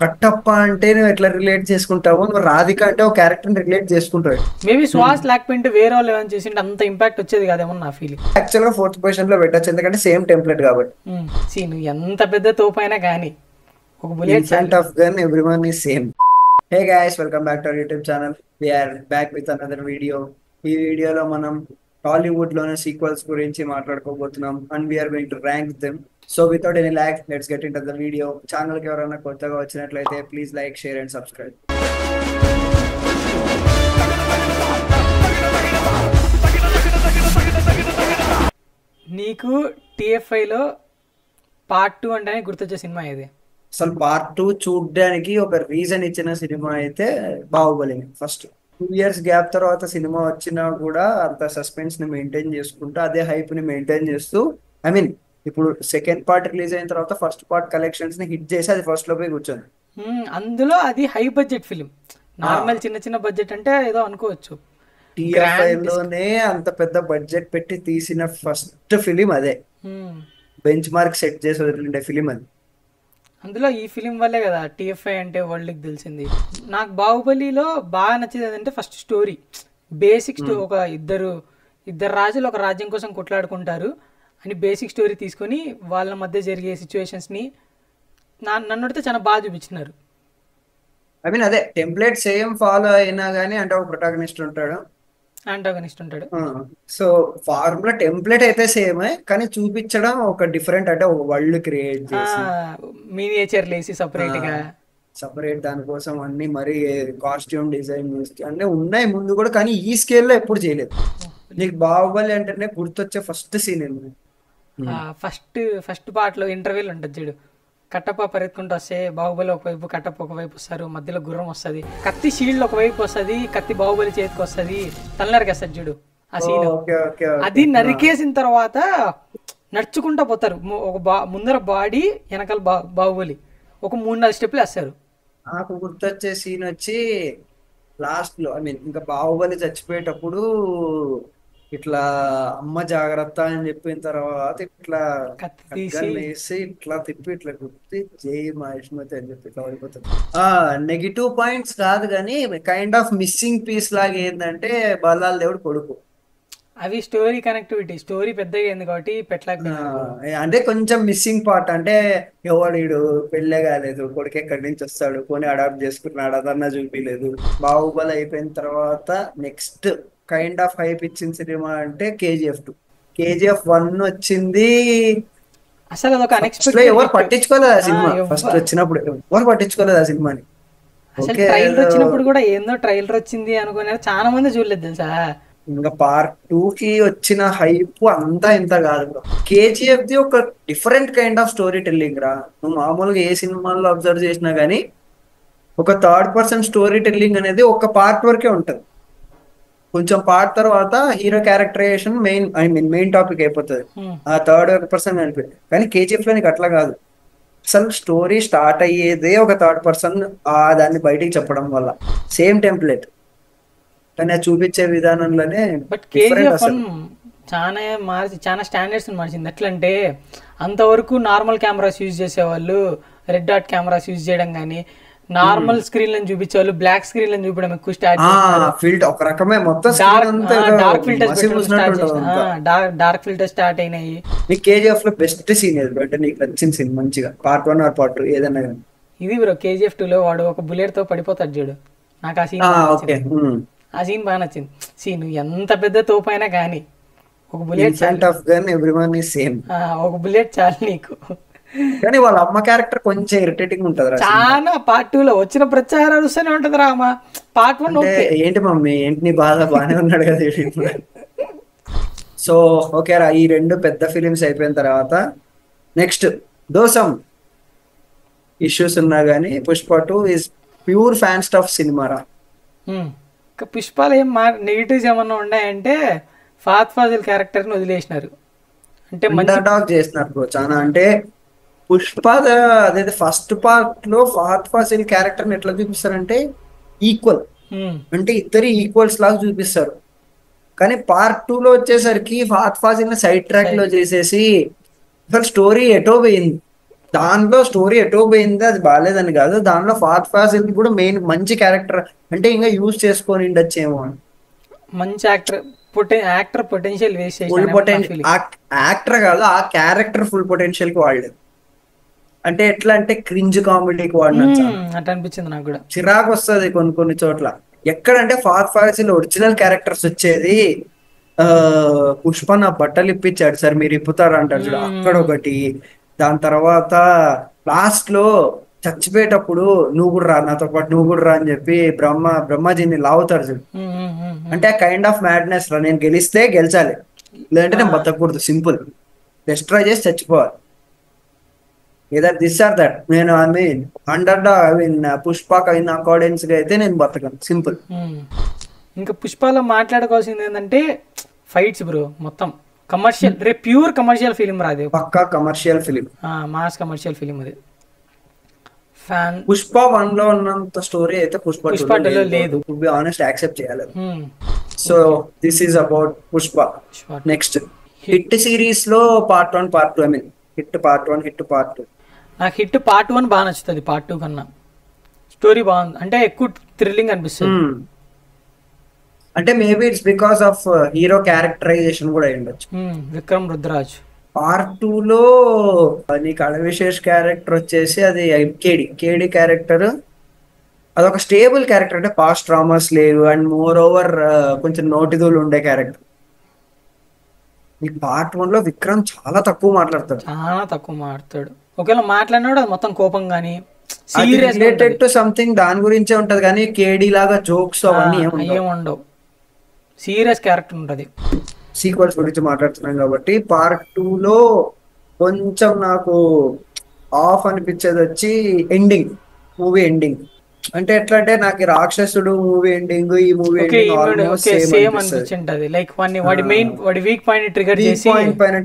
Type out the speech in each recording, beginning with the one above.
కట్టప్ప అంటే నువ్వు ఎట్లా రిలేట్ చేసుకుంటావు, నువ్వు రాధిక అంటే ఒక క్యారెక్టర్ రిలేట్ చేసుకుంటాడు. మేబీ శ్వాస్ లేకపోయింటే వేరే వాళ్ళు ఏమైనా చేసింటే అంత ఇంపాక్ట్ వచ్చేది కాదేమో నా ఫీలింగ్. యాక్చువల్ గా 4th పొజిషన్ లో పెట్టచ్చు, ఎందుకంటే సేమ్ టెంప్లెట్ కాబట్టి. సీన్ ఎంత పెద్ద తోపైనా కానీ ఒక bullet front of gun everyone is same. Hey guys, welcome back to our YouTube channel. We're back with another video. ఈ వీడియోలో మనం టాలీవుడ్ లోనే సీక్వెల్స్ గురించి మాట్లాడుకోబోతున్నాం and we're going to rank them. So without any lag let's get into the video. Channel కి ఎవరైనా కొత్తగా వచ్చినట్లయితే please like, share and subscribe. నీకు TFIలో పార్ట్ 2 అంటేనే గుర్తొచ్చే సినిమా ఇది. అసలు పార్ట్ 2 చూడడానికి ఒక రీజన్ ఇచ్చిన సినిమా అయితే బాహుబలి. ఫస్ట్ 2 years గ్యాప్ తర్వాత సినిమా వచ్చినా కూడా అంత సస్పెన్స్ ని మెయింటైన్ చేసుకుంటూ అదే హైప్ ని మెయింటైన్ చేస్తూ, ఐ మీన్ ఇప్పుడు సెకండ్ పార్ట్ రిలీజ్ అయిన తర్వాత ఫస్ట్ పార్ట్ కలెక్షన్స్ ని హిట్ చేసి అది ఫస్ట్ లో పోయి కూర్చొని. అందులో అది హై బడ్జెట్ ఫిలిం. నార్మల్ చిన్న చిన్న బడ్జెట్ అంటే ఏదో అనుకోవచ్చు, TFI లోనే అంత పెద్ద బడ్జెట్ పెట్టి తీసిన ఫస్ట్ ఫిలిం అదే. బెంచ్ మార్క్ సెట్ చేసి వదిలిండే ఫిలిం అది. అందులో ఈ ఫిలిం వల్లే కదా TFI అంటే వరల్డ్కి తెలిసింది. నాకు బాహుబలిలో బాగా నచ్చేది ఏంటంటే ఫస్ట్ స్టోరీ, బేసిక్ స్టోరీ. ఒక ఇద్దరు రాజులు ఒక రాజ్యం కోసం కొట్లాడుకుంటారు అని బేసిక్ స్టోరీ తీసుకొని వాళ్ళ మధ్య జరిగే సిచ్యువేషన్స్ని నన్ను అడిగితే చాలా బాగా చూపించినారు. ఐ మీన్ అదే టెంప్లెట్ సేమ్ ఫాలో అయినా గానీ, అంటే ఒక ప్రొటాగనిస్ట్ ఉంటాడు, యాంటాగనిస్ట్ ఉంటాడు. సో ఫార్ములా టెంప్లెట్ అయితే సేమే, కానీ చూపించడం ఒక డిఫరెంట్, అంటే ఒక వరల్డ్ క్రియేట్ చేసి మినియేచర్లు వేసి సపరేట్ గా దానికోసం అన్ని మరి కాస్ట్యూమ్ డిజైన్ అన్నీ ఉన్నాయి ముందు కూడా, కానీ ఈ స్కేల్ లో ఎప్పుడు చేయలేదు. నీకు బాహుబలి అంటేనే గుర్తొచ్చే ఫస్ట్ సీన్ ఏంటి? ఫస్ట్ పార్ట్ లో ఇంటర్వ్యూలు ఉంటుంది చూడు, కట్టప్ప పరిగెత్తుకుంటూ వస్తే బాహుబలి ఒకవైపు, కట్టప్ప ఒకవైపు వస్తారు, మధ్యలో గుర్రం వస్తుంది, కత్తి షీల్డ్ ఒకవైపు వస్తుంది, కత్తి బాహుబలి చేతికి వస్తుంది, తలనరికేస్తారు చూడు ఆ సీన్. అది నరికేసిన తర్వాత నడుచుకుంటా పోతారు, ముందర బాడీ వెనకాల బాహుబలి ఒక 3-4 స్టెప్లు వేస్తారు. నాకు గుర్తొచ్చే సీన్ వచ్చి లాస్ట్ లో, ఐ మీన్ ఇంకా బాహుబలి చచ్చిపోయేటప్పుడు ఇట్లా అమ్మ జాగ్రత్త అని చెప్పిన తర్వాత ఇట్లా వేసి ఇట్లా తిప్పి ఇట్లా గుర్తి జై మహేష్మతి అని చెప్పి ఇట్లా పడిపోతుంది. నెగిటివ్ పాయింట్స్ కాదు కానీ కైండ్ ఆఫ్ మిస్సింగ్ పీస్ లాగా ఏంటంటే బల్లాల దేవుడు కొడుకు. అవి స్టోరీ కనెక్టివిటీ, స్టోరీ పెద్దగా అయింది కాబట్టి అంటే కొంచెం మిస్సింగ్ పార్ట్. అంటే ఎవడు పెళ్ళే కాలేదు, కొడుకు ఎక్కడి నుంచి వస్తాడు, కొని అడాప్ట్ చేసుకున్నాడు, అదన్నా చూపించలేదు. బాహుబలి అయిపోయిన తర్వాత నెక్స్ట్ కైండ్ ఆఫ్ హైప్ ఇచ్చిన సినిమా అంటే KGF 1 వచ్చింది. అసలు అదొక అన్ఎక్స్పెక్టెడ్, ఎవరు పట్టించుకోలేదు ఆ సినిమా. ఫస్ట్ వచ్చినప్పుడు ఎవరు పట్టించుకోలేదు ఆ సినిమాని. అసలు ట్రైలర్ వచ్చినప్పుడు కూడా ఏందో ట్రైలర్ వచ్చింది అనుకున్నారు, చాలా మంది చూడలేదు తెలుసా. ఇంకా పార్ట్ 2 కి వచ్చిన హైప్ అంతా ఇంత కాదు. KGF ది ఒక different kind of story telling రా. నువ్వు మామూలుగా ఏ సినిమాల్లో అబ్జర్వ్ చేసినా గానీ ఒక థర్డ్ పర్సన్ స్టోరీ టెల్లింగ్ అనేది ఒక పార్ట్ వరకే ఉంటది. కొంచెం పార్ట్ తర్వాత హీరో క్యారెక్టరైజేషన్ మెయిన్ టాపిక్ అయిపోతుంది, ఆ థర్డ్ పర్సన్ అనిపోయింది. కానీ KGF లో నీకు అట్లా కాదు. అసలు స్టోరీ స్టార్ట్ అయ్యేదే ఒక థర్డ్ పర్సన్ దాన్ని బయటికి చెప్పడం వల్ల. సేమ్ టెంప్లెట్ కానీ చూపించే విధానంలోనే. బట్ KGF చాలా మార్చి, చాలా స్టాండర్డ్స్ మార్చింది. ఎట్లా అంటే అంతవరకు నార్మల్ కెమెరాస్ యూజ్ చేసేవాళ్ళు, రెడ్ డాట్ కెమెరాస్ యూజ్ చేయడం కానీ, నార్మల్ స్క్రీన్ లను చూపించేవాళ్ళు బ్లాక్ స్క్రీన్ లను చూపించడం ఎక్కువ స్టార్ట్ చేశారు. ఒక రకమే మొత్తం డార్క్ ఫిల్టర్ స్టార్ట్ అయినాయి. నీకు KGF లో బెస్ట్ సీన్ ఏది అంటే నీకు నచ్చిన సీన్ మంచిగా, పార్ట్ 1 ఆర్ పార్ట్ 2 ఏదన్నా కానీ? ఇది బ్రో KGF 2 లో వాడు ఒక బుల్లెట్ తో పడిపోతాడు చూడు, నాకు ఆ సీన్ ఆ సీన్ బాగా నచ్చింది. సీన్ ఎంత పెద్ద తోపైనా కానీ ఒక బుల్లెట్ ఒక బుల్లెట్ చాలు నీకు. కానీ వాళ్ళ అమ్మ క్యారెక్టర్ కొంచెం ఇరిటేటింగ్ ఉంటది చాలా. పార్ట్ 2 లో వచ్చిన ప్రచారాలు వస్తూనే ఉంటది రా అమ్మ. పార్ట్ 1 ఏంటి మమ్మీ ఏంటి నీ బాధ, బాగానే ఉన్నాడు కదా. సో ఓకే రా, ఈ 2 పెద్ద ఫిలిమ్స్ అయిపోయిన తర్వాత నెక్స్ట్ దోసం ఇష్యూస్ ఉన్నా గానీ Pushpa 2 is pure fan stuff cinema రా. పుష్పాలు ఏం నెగిటివ్స్ ఏమన్నా ఉన్నాయంటే ఫహద్ ఫాజిల్ క్యారెక్టర్ ని వదిలేసినారు, అంటే డాగ్ చేసినారు బ్రో చాలా. అంటే పుష్ప అదే ఫస్ట్ పార్ట్ లో ఫహద్ ఫాజిల్ క్యారెక్టర్ ని ఎట్లా చూపిస్తారంటే ఈక్వల్, అంటే ఇద్దరు ఈక్వల్స్ లాగా చూపిస్తారు. కానీ పార్ట్ 2 లో వచ్చేసరికి ఫహద్ ఫాజిల్ ని సైడ్ ట్రాక్ లో చేసేసి అసలు స్టోరీ ఎటో పోయింది. దాంట్లో స్టోరీ ఎటో పోయింది, అది బాగాలేదని కాదు, దాంట్లో ఫాత్ ఫాసిల్ కూడా మెయిన్ మంచి క్యారెక్టర్ అంటే ఇంకా యూజ్ చేసుకొని ఉండొచ్చేమో అని. మంచి యాక్టర్ పొటెన్షియల్ వేస్ట్ ఫుల్ చేసిన పొటెన్షియల్ యాక్టర్ కాదు, ఆ క్యారెక్టర్ ఫుల్ పొటెన్షియల్ కి వాడలేదు. అంటే ఎట్లా అంటే క్రింజ్ కామెడీకి వాడినచ్చు అట్లా అనిపించింది నాకు కూడా. చిరాకు వస్తుంది కొన్ని కొన్ని చోట్ల. ఎక్కడంటే ఫాత్ ఫాసిల్ ఒరిజినల్ క్యారెక్టర్స్ వచ్చేది, ఆ పుష్ప నా బట్టలు ఇప్పించాడు సార్ మీరు ఇప్పుతారు అంటాడు చూడు, అక్కడ ఒకటి. దాని తర్వాత లాస్ట్ లో చచ్చిపోయేటప్పుడు నువ్వు కూడా రా నాతో పాటు, నువ్వు కూడా రా అని చెప్పి బ్రహ్మాజీని లావుతారు చూడు. అంటే ఆ కైండ్ ఆఫ్ మ్యాడ్నెస్ రా, నేను గెలిస్తే గెలిచాలి, లేదంటే నేను బతకూడదు, సింపుల్. డిస్ట్రాయ్ చేసి చచ్చిపోవాలి, ఏదర్ దిస్ ఆర్ దట్. నేను I mean under the I mean Pushpa in accordance గా అయితే నేను బతకను, సింపుల్. ఇంకా పుష్పలో మాట్లాడుకోవాల్సింది ఏంటంటే ఫైట్స్ బ్రో, మొత్తం కమర్షియల్, రేపు ప్యూర్ కమర్షియల్ ఫిలిం రాదు, పక్కా commercial film, mass commercial film అది. ఫ్యాన్ పుష్ప 1 లో ఉన్నంత స్టోరీ అయితే పుష్ప 2 లో లేదు, టు బి ఆనెస్ట్ యాక్సెప్ట్ చేయాలి. So this is about Pushpa. Next hit series లో part 1 part 2, I mean hit part 1 hit part 2. నాకు హిట్ పార్ట్ 1 బాగా నచ్చుతుంది, పార్ట్ 2 కన్నా. స్టోరీ బాగుంది, అంటే ఎక్కువ థ్రిల్లింగ్ అనిపిస్తుంది. అంటే maybe it's because of hero characterisation కూడా అయి ఉండొచ్చు. విక్రమ్ రుద్రాజ్. పార్ట్ 2 లో నీకు అడవిశేష్ క్యారెక్టర్ వచ్చేసి అది కేడి క్యారెక్టర్, అదొక స్టేబుల్ క్యారెక్టర్, అంటే పాస్ట్ ట్రామాస్ లేవు అండ్ మోర్ ఓవర్ కొంచెం నోటిదోలు ఉండే క్యారెక్టర్. నీకు పార్ట్ 1 లో విక్రమ్ చాలా తక్కువ మాట్లాడతాడు, ఒకవేళ మాట్లాడినాడు అది మొత్తం కోపం గానీ రిలేటెడ్ టు సంథింగ్ దాని గురించే ఉంటది, కానీ కేడి లాగా జోక్స్ అవన్నీ ఏముండవు, సీరియస్ క్యారెక్టర్ ఉంటది. సీక్వెల్స్ గురించి మాట్లాడుతున్నాం కాబట్టి పార్ట్ 2 లో కొంచెం నాకు ఆఫ్ అనిపించేది వచ్చి ఎండింగ్, మూవీ ఎండింగ్. అంటే ఎట్లా అంటే నాకు రాక్షసుడు మూవీ ఎండింగ్, ఈ మూవీ ఎండింగ్ సేమ్ అనిపించింటది. లైక్ వాడి వీక్ పాయింట్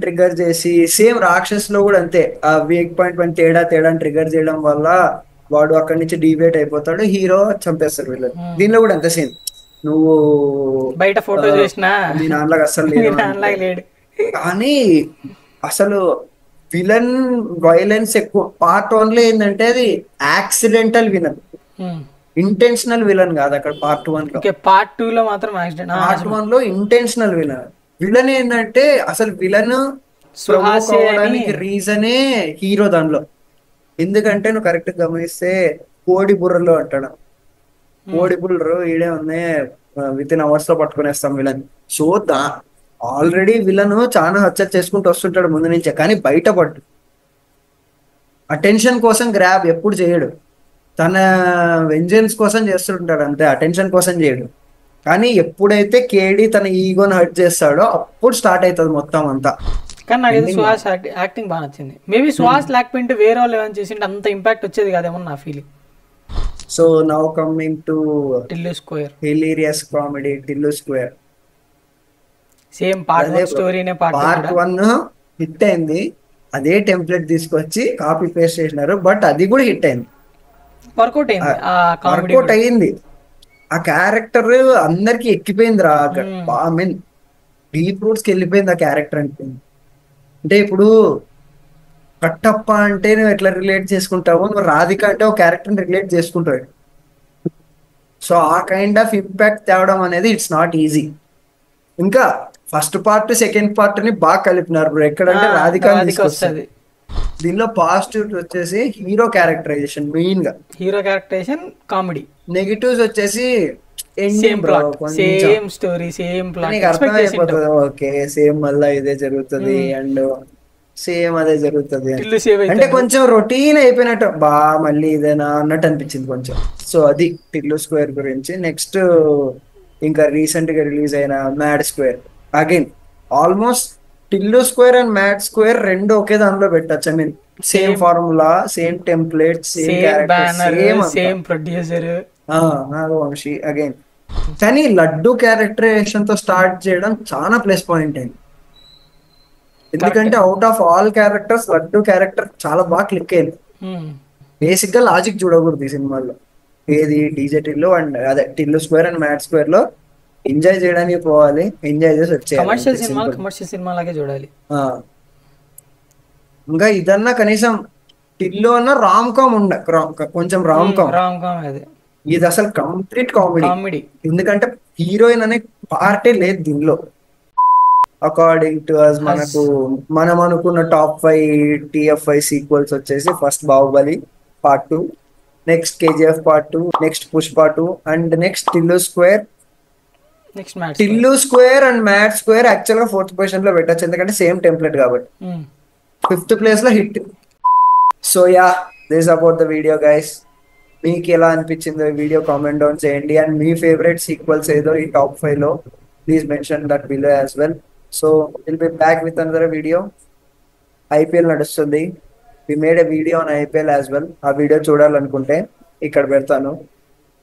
ట్రిగర్ చేసి సేమ్ రాక్షస్ లో కూడా అంతే, ఆ వీక్ పాయింట్ పైన తేడా ట్రిగర్ చేయడం వల్ల వాడు అక్కడి నుంచి డివేట్ అయిపోతాడు, హీరో చంపేస్తారు వీళ్ళని. దీనిలో కూడా అంతే సేమ్, నువ్వు బయట ఫోటో చూసినా మీ నాన్నలాగా అసలు లేడు, కానీ అసలు విలన్ వైలెన్స్ ఎక్కువ. పార్ట్ 1 లో ఏంటంటే అది యాక్సిడెంటల్ విలన్, ఇంటెన్షనల్ విలన్ కాదు అక్కడ పార్ట్ 1 లో. పార్ట్ 2 లో మాత్రం యాక్సిడెంట్. పార్ట్ 1 లో ఇంటెన్షనల్ విలన్ ఏంటంటే అసలు విలన్ రీజనే హీరో దానిలో. ఎందుకంటే నువ్వు కరెక్ట్ గమనిస్తే కోడి బుర్రలో అంటాడు, కోడి బుర్రలు ఈడే ఉన్నాయి, విత్ ఇన్ అవర్స్ లో పట్టుకునేస్తాం విలన్. సో ఆల్రెడీ విలన్ చాలా హత్య చేసుకుంటూ వస్తుంటాడు ముందు నుంచే, కానీ బయటపడ్డు. అటెన్షన్ కోసం గ్రాబ్ ఎప్పుడు చేయడు, తన వెంజెన్స్ కోసం చేస్తుంటాడు అంతే, అటెన్షన్ కోసం చేయడు. కానీ ఎప్పుడైతే కేడి తన ఈగోని హర్ట్ చేస్తాడో అప్పుడు స్టార్ట్ అవుతుంది మొత్తం అంతా. కానీ నాకు సుహాస్ యాక్టింగ్ బాగా నచ్చింది. మేబీ సుహాస్ లేకపోయింటే వేరే వాళ్ళు ఏమైనా చేసింటే అంత ఇంపాక్ట్ వచ్చేది కాదేమో నా feeling. So now coming to Tillu square, hilarious comedy Tillu square. Same part 1 స్టోరీనే. పార్ట్ 1 హిట్ అయింది, అదే టెంప్లెట్ తీసుకొచ్చి కాపీ పేస్ట్ చేసినారు, బట్ అది కూడా హిట్ అయింది, వర్కౌట్ అయింది. ఆ క్యారెక్టర్ అందరికి ఎక్కిపోయింది రా, ఐ మీన్ డీప్ రూట్స్కి వెళ్ళిపోయింది ఆ క్యారెక్టర్ అనిపోయింది. అంటే ఇప్పుడు కట్టప్ప అంటే నువ్వు ఎట్లా రిలేట్ చేసుకుంటావు, నువ్వు రాధిక అంటే ఒక క్యారెక్టర్ని రిలేట్ చేసుకుంటావు. సో ఆ కైండ్ ఆఫ్ ఇంపాక్ట్ తేవడం అనేది ఇట్స్ నాట్ ఈజీ. ఇంకా ఫస్ట్ పార్ట్ సెకండ్ పార్ట్ ని బాగా కలిపినారు, ఎక్కడంటే రాధిక వస్తుంది. దీనిలో పాజిటివ్ వచ్చేసి హీరో క్యారెక్టరైజేషన్, మెయిన్ గా హీరో క్యారెక్టరైజేషన్, కామెడీ. నెగిటివ్స్ వచ్చేసి సేమ్ స్టోరీ, సేమ్ ప్లాట్, అర్థమైపోతుంది. ఓకే సేమ్ మళ్ళా ఇదే జరుగుతుంది అండ్ సేమ్ అదే జరుగుతుంది అంటే కొంచెం రొటీన్ అయిపోయినట్టు, మళ్ళీ ఇదేనా అన్నట్టు అనిపించింది కొంచెం. సో అది టిల్లు స్క్వేర్ గురించి. నెక్స్ట్ ఇంకా రీసెంట్ గా రిలీజ్ అయిన mad square. Again almost Tillu square and mad square రెండు ఒకే దానిలో పెట్టచ్చు. I mean same formula, same template, same producer Nagavamsi again. కానీ లడ్డు క్యారెక్టరైజేషన్ తో స్టార్ట్ చేయడం చాలా ప్లస్ పాయింట్ అయింది. ఎందుకంటే out of all characters laddu character చాలా బాగా క్లిక్ అయింది. బేసిక్ గా లాజిక్ చూడకూడదు ఈ సినిమాలో, ఏది డీజే టిల్లు అండ్ అదే Tillu square and mad square లో ఎంజాయ్ చేయడానికి పోవాలి, ఎంజాయ్ చేసి వచ్చేయాలి. కమర్షియల్ సినిమా లాగే చూడాలి. ఇంకా ఇదన్నా కనీసం టిల్లు అన్న రామ్ కామ్ కొంచెం రామ్ కామ్. రామ్ కామ్ అది ఇది అసలు కంప్లీట్ కామెడీ. కామెడీ. ఎందుకంటే హీరోయిన్ అనే పార్టే లేదు దీనిలో. అకార్డింగ్ టు అస్ మనకు మనం అనుకున్న టాప్ 5 TF5 సీక్వెల్స్ వచ్చేసి first Baahubali part 2, next KGF part 2, next Pushpa 2 and next Tillu square. Next match Tillu square and mat square actual గా 4th పొజిషన్ లో పెట్టచ్చు, ఎందుకంటే సేమ్ టెంప్లెట్ కాబట్టి. 5th ప్లేస్ లో hit. So ya, this about the video guys. మీకు ఎలా అనిపించిందో ఈ వీడియో కామెంట్ డౌన్ చేయండి. అండ్ మీ ఫేవరెట్ సీక్వెల్స్ ఏదో ఈ టాప్ 5 లో please mention that below as well. So will be back with another video. IPL నడుస్తుంది. We made a video on IPL as well. ఆ వీడియో చూడాలనుకుంటే ఇక్కడ పెడతాను.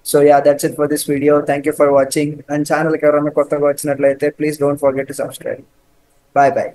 So ya, that's it for this video. Thank you for watching. And ఛానల్కి ఎవరైనా కొత్తగా వచ్చినట్లయితే please don't forget to subscribe. Bye bye.